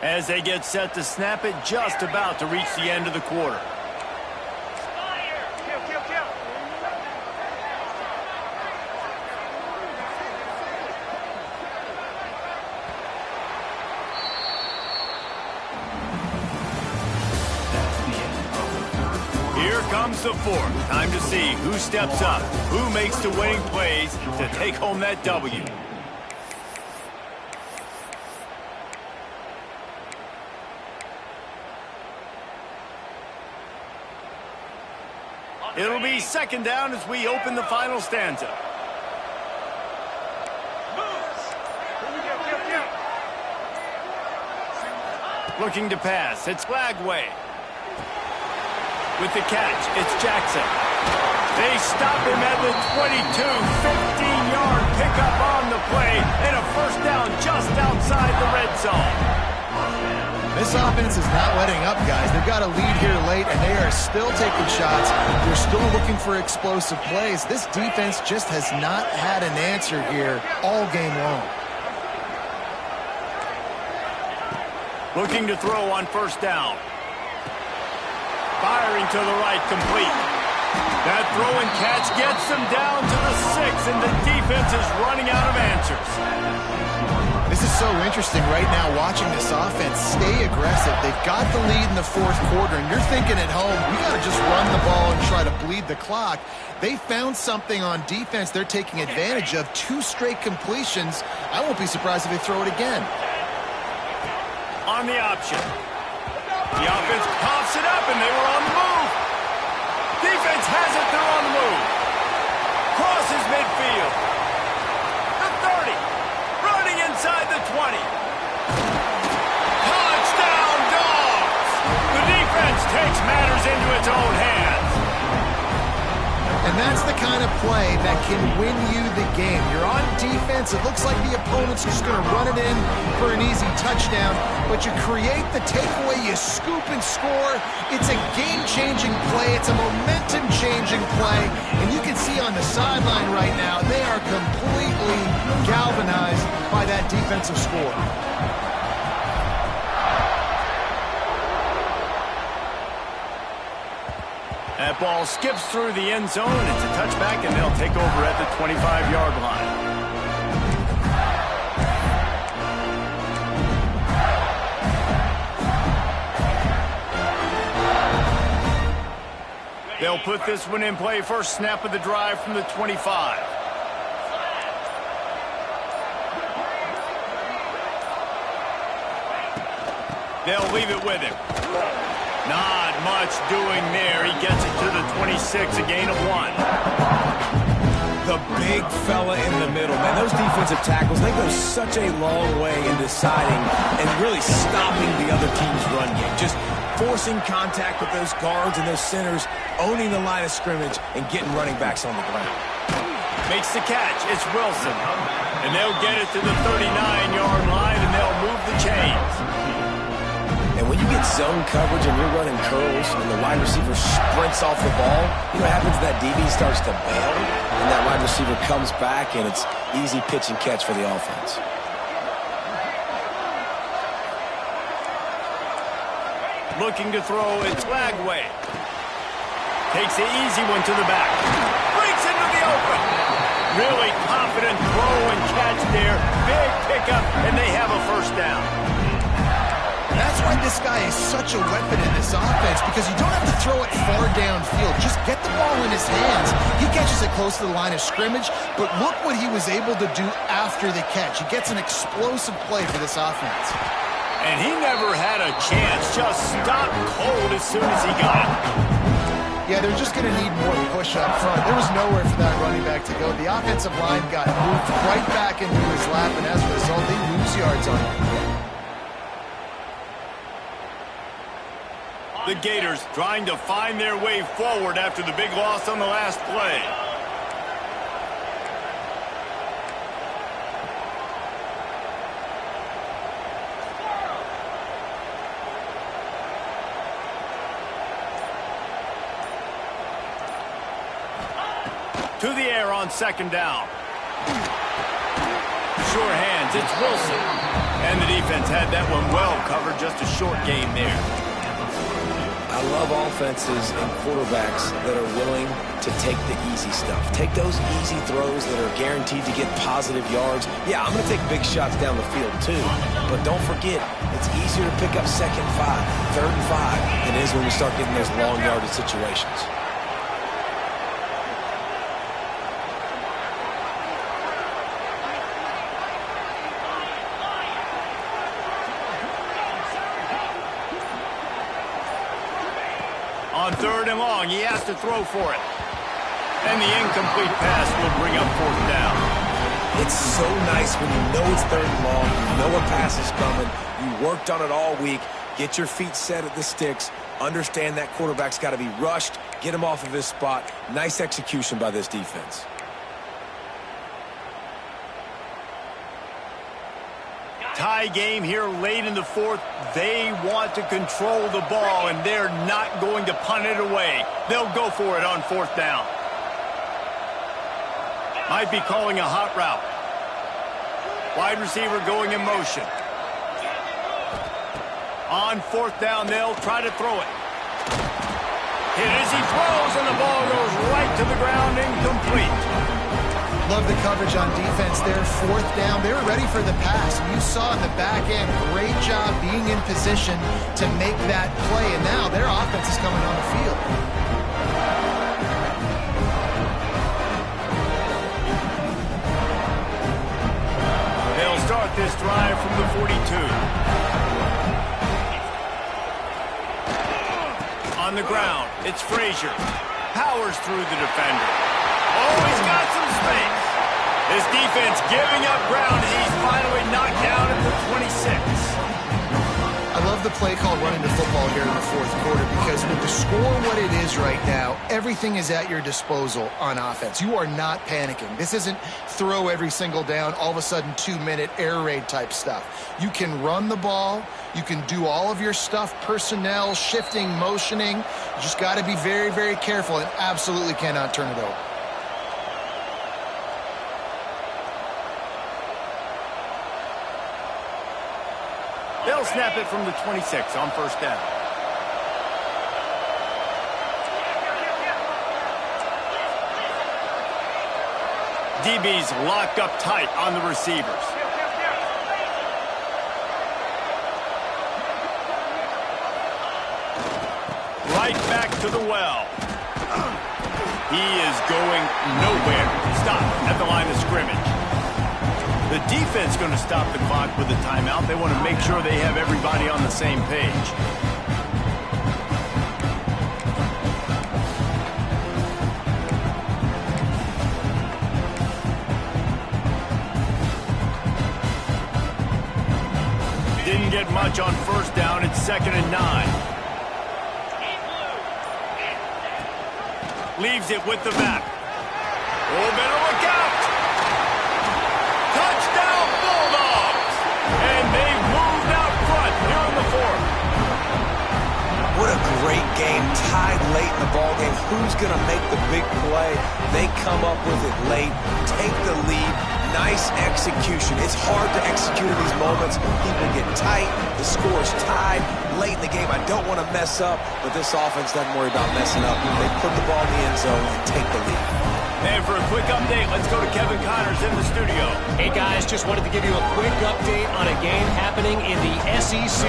As they get set to snap it, just about to reach the end of the quarter. Here comes the 4th. Time to see who steps up, who makes the winning plays to take home that W. It'll be 2nd down as we open the final stanza. Looking to pass, it's Flagway. With the catch, it's Jackson. They stop him at the 22, 15-yard pickup on the play, and a 1st down just outside the red zone. This offense is not letting up, guys. They've got a lead here late, and they are still taking shots. They're still looking for explosive plays. This defense just has not had an answer here all game long. Looking to throw on first down. Firing to the right, complete. That throw and catch gets them down to the 6, and the defense is running out of answers. This is so interesting right now watching this offense stay aggressive. They've got the lead in the fourth quarter, and you're thinking at home, we got to just run the ball and try to bleed the clock. They found something on defense they're taking advantage of. 2 straight completions. I won't be surprised if they throw it again. On the option. The offense pops it up, and they were on the move. Defense has it, they're on the move. Crosses midfield. The 30. Running inside the 20. Touchdown, Dogs! The defense takes matters into its own hands. And that's the kind of play that can win you the game. You're on defense. It looks like the opponent's just going to run it in for an easy touchdown, but you create the takeaway, you scoop and score. It's a game-changing play. It's a momentum-changing play. And you can see on the sideline right now, they are completely galvanized by that defensive score. That ball skips through the end zone. It's a touchback, and they'll take over at the 25-yard line. They'll put this one in play. First snap of the drive from the 25. They'll leave it with him. Not much doing there. He gets it to the 26, a gain of 1. The big fella in the middle, man. Those defensive tackles, they go such a long way in deciding and really stopping the other team's run game. Just forcing contact with those guards and those centers, owning the line of scrimmage, and getting running backs on the ground. Makes the catch. It's Wilson. And they'll get it to the 39-yard line, and they'll move the chains. And when you get zone coverage and you're running curls and the wide receiver sprints off the ball, you know what happens? That DB starts to bail, and that wide receiver comes back, and it's easy pitch and catch for the offense. Looking to throw, it's Lagway. Takes the easy one to the back. Breaks into the open. Really confident throw and catch there. Big pickup, and they have a first down. And that's why this guy is such a weapon in this offense, because you don't have to throw it far downfield. Just get the ball in his hands. He catches it close to the line of scrimmage, but look what he was able to do after the catch. He gets an explosive play for this offense. And he never had a chance. Just stopped cold as soon as he got it. Yeah, they're just going to need more push up front. There was nowhere for that running back to go. The offensive line got moved right back into his lap, and as a result, they lose yards on it. The Gators trying to find their way forward after the big loss on the last play. To the air on second down. Sure hands, it's Wilson. And the defense had that one well covered, just a short game there. I love offenses and quarterbacks that are willing to take the easy stuff. Take those easy throws that are guaranteed to get positive yards. Yeah, I'm going to take big shots down the field too, but don't forget, it's easier to pick up 2nd and 5, 3rd and 5 than it is when we start getting those long yardage situations. On 3rd and long, he has to throw for it. And the incomplete pass will bring up 4th down. It's so nice when you know it's 3rd and long, you know a pass is coming, you worked on it all week, get your feet set at the sticks, understand that quarterback's got to be rushed, get him off of his spot. Nice execution by this defense. tie game here late in the fourth. They want to control the ball, and they're not going to punt it away. They'll go for it on fourth down. Might be calling a hot route. Wide receiver going in motion. On fourth down, they'll try to throw it. Hit as he throws, and the ball goes right to the ground, incomplete. Love the coverage on defense there. Fourth down, they were ready for the pass. You saw in the back end, great job being in position to make that play, and now their offense is coming on the field. They'll start this drive from the 42. On the ground, it's Frazier. Powers through the defender. Oh, he's got some space. This defense giving up ground as he's finally knocked down at the 26. I love the play call running the football here in the fourth quarter because with the score what it is right now, everything is at your disposal on offense. You are not panicking. This isn't throw every single down, all of a sudden 2-minute air raid type stuff. You can run the ball. You can do all of your stuff, personnel, shifting, motioning. You just got to be very, very careful and absolutely cannot turn it over. They'll snap it from the 26 on first down. DB's locked up tight on the receivers. Right back to the well. He is going nowhere. Stop at the line of scrimmage. The defense going to stop the clock with a timeout. They want to make sure they have everybody on the same page. Didn't get much on first down. It's 2nd and 9. Leaves it with the back. Oh, better look out. Touchdown Bulldogs. And they've moved out front here in the fourth. What a great game, tied late in the ballgame. Who's going to make the big play? They come up with it late, take the lead. Nice execution. It's hard to execute in these moments. People get tight. The score is tied late in the game. I don't want to mess up, but this offense doesn't worry about messing up. They put the ball in the end zone and take the lead. And for a quick update, let's go to Kevin Connors in the studio. Hey, guys, just wanted to give you a quick update on a game happening in the SEC.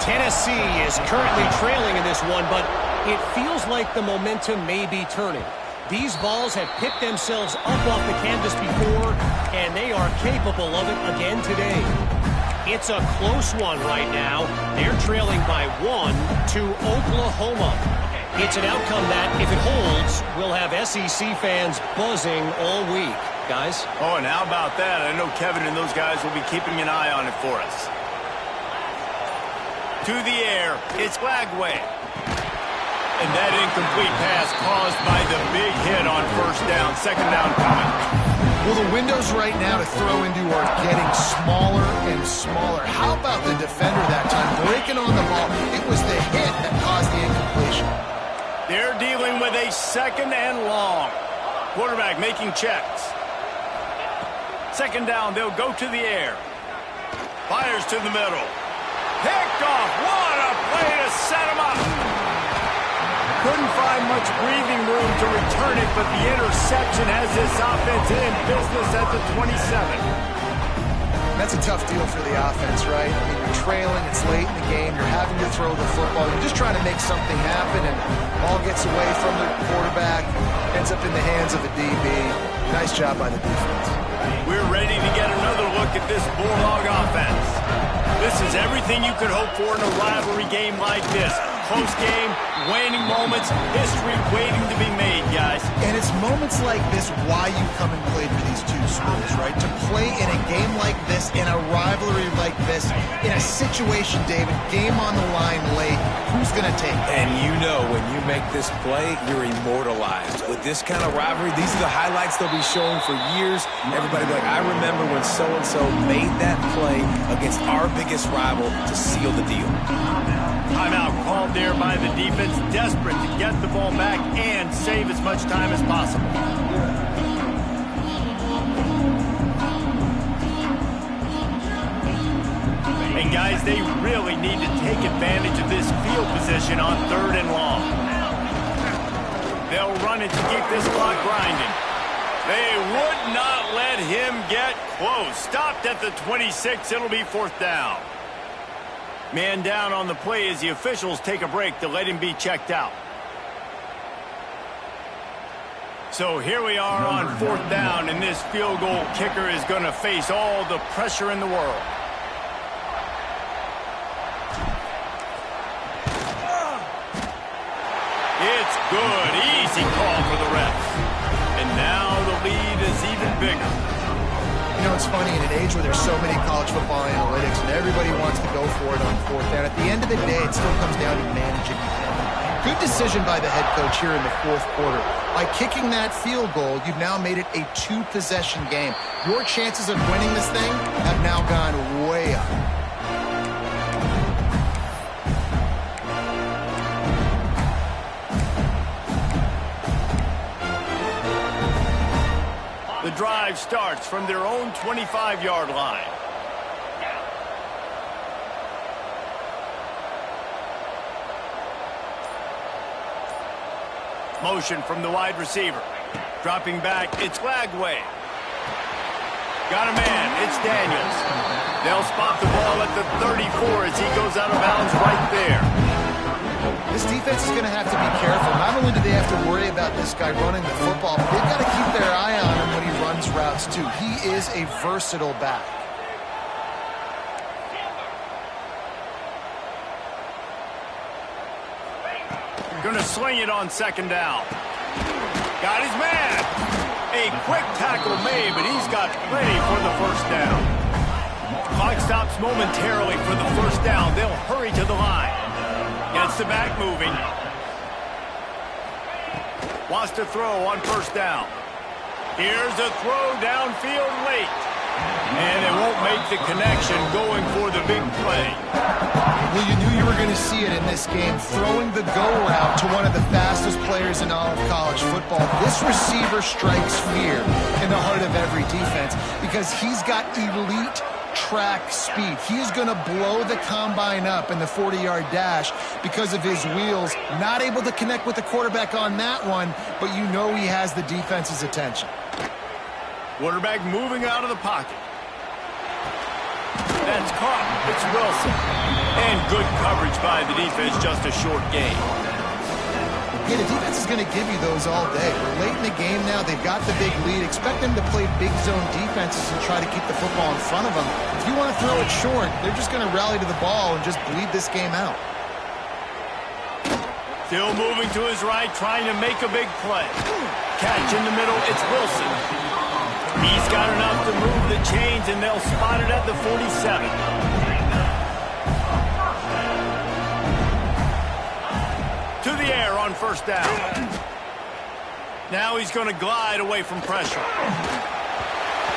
Tennessee is currently trailing in this one, but it feels like the momentum may be turning. These balls have picked themselves up off the canvas before, and they are capable of it again today. It's a close one right now. They're trailing by 1 to Oklahoma. It's an outcome that, if it holds, will have SEC fans buzzing all week. Guys? Oh, and how about that? I know Kevin and those guys will be keeping an eye on it for us. To the air, it's Lagway. And that incomplete pass caused by the big hit on first down. 2nd down coming. Well, the windows right now to throw into are getting smaller and smaller. How about the defender that time breaking on the ball? It was the hit that caused the incompletion. They're dealing with a 2nd and long. Quarterback making checks. 2nd down, they'll go to the air. Fires to the middle. Picked off. What a play to set him up. Couldn't find much breathing room to return it, but the interception has this offense in business at the 27. That's a tough deal for the offense, right? I mean, you're trailing, it's late in the game, you're having to throw the football, you're just trying to make something happen, and ball gets away from the quarterback, ends up in the hands of a DB. Nice job by the defense. We're ready to get another look at this Bulldog offense. This is everything you could hope for in a rivalry game like this. close game, waning moments, history waiting to be made, guys. And it's moments like this why you come and play for these two schools, right? To play in a game like this, in a rivalry like this, in a situation, David, game on the line late, who's going to take it? And you know when you make this play, you're immortalized. With this kind of rivalry, these are the highlights they'll be showing for years. Everybody will be like, I remember when so-and-so made that play against our biggest rival to seal the deal. Timeout called there by the defense, desperate to get the ball back and save as much time as possible. And guys, they really need to take advantage of this field position on 3rd and long. They'll run it to keep this clock grinding. They would not let him get close. Stopped at the 26. It'll be 4th down. Man down on the play as the officials take a break to let him be checked out. So here we are on 4th down, and this field goal kicker is going to face all the pressure in the world. It's good. Easy call for the refs. And now the lead is even bigger. You know, it's funny, in an age where there's so many college football analytics and everybody wants to go for it on 4th down, at the end of the day, it still comes down to managing the game. Good decision by the head coach here in the 4th quarter. By kicking that field goal, you've now made it a 2-possession game. Your chances of winning this thing have now gone way up. The drive starts from their own 25-yard line. Motion from the wide receiver. Dropping back, it's Lagway. Got a man, it's Daniels. They'll spot the ball at the 34 as he goes out of bounds right there. This defense is going to have to be careful. Not only do they have to worry about this guy running the football, but they've got to keep their eye on him when he runs routes too. He is a versatile back. Going to sling it on 2nd down. Got his man. A quick tackle made, but he's got plenty for the 1st down. Clock stops momentarily for the 1st down. They'll hurry to the line. Gets the back moving. Wants to throw on 1st down. Here's a throw downfield late. And they won't make the connection going for the big play. Well, you knew you were going to see it in this game, throwing the go route to one of the fastest players in all of college football. This receiver strikes fear in the heart of every defense because he's got elite track speed. He is going to blow the combine up in the 40-yard dash because of his wheels. Not able to connect with the quarterback on that one, but you know he has the defense's attention. Quarterback moving out of the pocket. That's caught. It's Wilson. And good coverage by the defense, just a short gain. Yeah, the defense is going to give you those all day. We're late in the game now. They've got the big lead. Expect them to play big zone defenses and try to keep the football in front of them. If you want to throw it short, they're just going to rally to the ball and just bleed this game out. Still moving to his right, trying to make a big play. Catch in the middle, it's Wilson. He's got enough to move the chains, and they'll spot it at the 47. To the air on 1st down. Now he's going to glide away from pressure.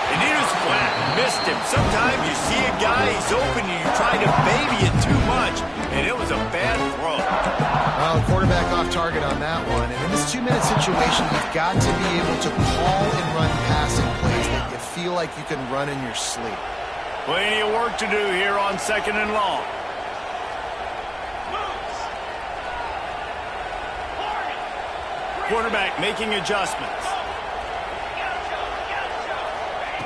And he was flat, missed him. Sometimes you see a guy, he's open, and you try to baby it too much, and it was a bad throw. Well, quarterback off target on that one. And in this 2-minute situation, you've got to be able to call and run passing plays that you feel like you can run in your sleep. Plenty of work to do here on 2nd and long. Quarterback making adjustments.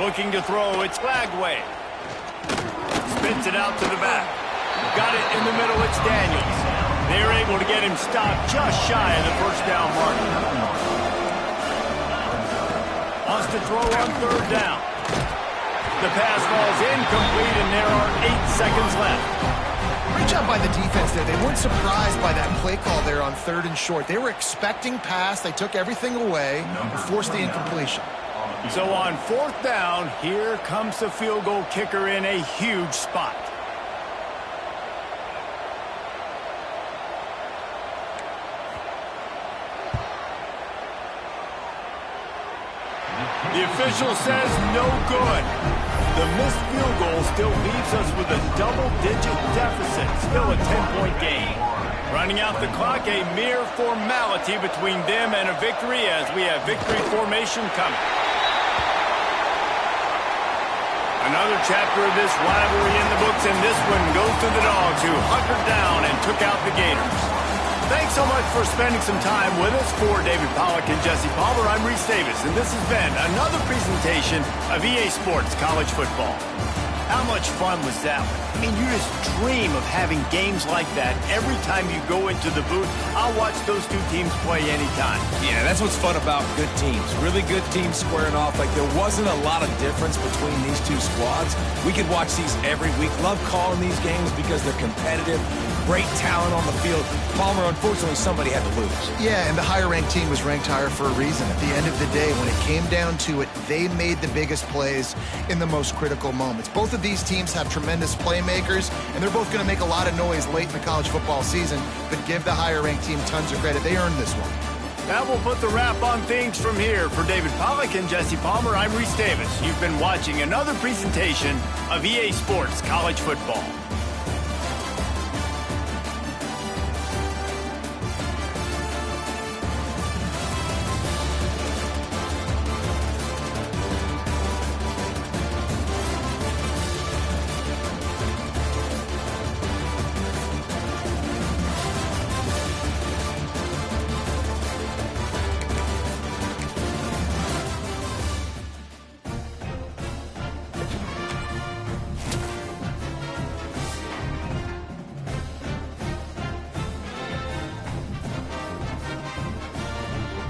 Looking to throw, it's Lagway. Spins it out to the back. Got it in the middle, it's Daniels. They're able to get him stopped just shy of the 1st down mark. Wants to throw on 3rd down. The pass falls incomplete, and there are 8 seconds left. Great job by the defense there. They weren't surprised by that play call there on 3rd and short. They were expecting pass. They took everything away and forced the incompletion. So on 4th down, here comes the field goal kicker in a huge spot. The official says no good. The missed field goal still leaves us with a double-digit deficit, still a 10-point game. Running out the clock, a mere formality between them and a victory as we have victory formation coming. Another chapter of this rivalry in the books, and this one goes to the Dogs, who hunkered down and took out the Gators. Thanks so much for spending some time with us. For David Pollack and Jesse Palmer, I'm Reese Davis, and this has been another presentation of EA Sports College Football. How much fun was that one? I mean, you just dream of having games like that every time you go into the booth. I'll watch those two teams play anytime. Yeah, that's what's fun about good teams. Really good teams squaring off. Like, there wasn't a lot of difference between these two squads. We could watch these every week. Love calling these games because they're competitive. Great talent on the field. Palmer, unfortunately, somebody had to lose. Yeah, and the higher-ranked team was ranked higher for a reason. At the end of the day, when it came down to it, they made the biggest plays in the most critical moments. Both of these teams have tremendous playmakers, and they're both going to make a lot of noise late in the college football season, but give the higher-ranked team tons of credit. They earned this one. That will put the wrap on things from here. For David Pollack and Jesse Palmer, I'm Reese Davis. You've been watching another presentation of EA Sports College Football.